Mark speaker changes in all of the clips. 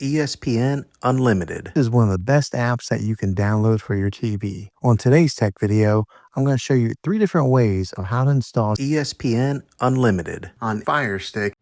Speaker 1: ESPN Unlimited is one of the best apps that you can download for your TV. On today's tech video, I'm going to show you 3 different ways of how to install ESPN Unlimited on Firestick.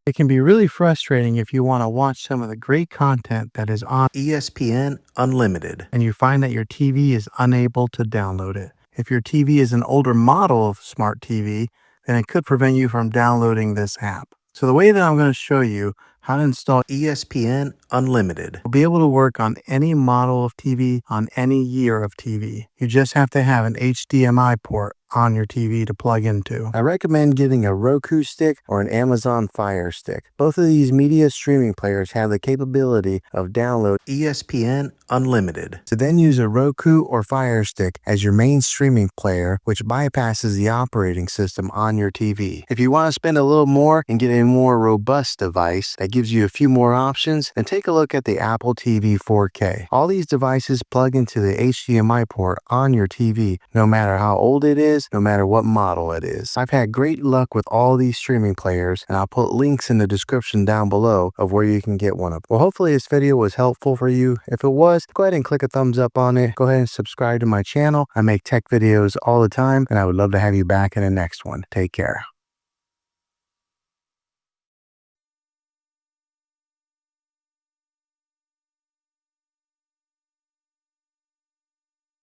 Speaker 1: It can be really frustrating if you want to watch some of the great content that is on ESPN Unlimited and you find that your TV is unable to download it. If your TV is an older model of smart TV, then it could prevent you from downloading this app. So the way that I'm going to show you how to install ESPN Unlimited will be able to work on any model of TV on any year of TV. You just have to have an HDMI port on your TV to plug into. I recommend getting a Roku stick or an Amazon Fire Stick. Both of these media streaming players have the capability of download ESPN Unlimited. To then use a Roku or Fire Stick as your main streaming player, which bypasses the operating system on your TV. If you want to spend a little more and get a more robust device that gives you a few more options, then take a look at the Apple TV 4K. All these devices plug into the HDMI port on your TV, no matter how old it is, no matter what model it is. I've had great luck with all these streaming players, and I'll put links in the description down below of where you can get one of them. Well, hopefully this video was helpful for you. If it was, go ahead and click a thumbs up on it. Go ahead and subscribe to my channel. I make tech videos all the time, and I would love to have you back in the next one. Take care.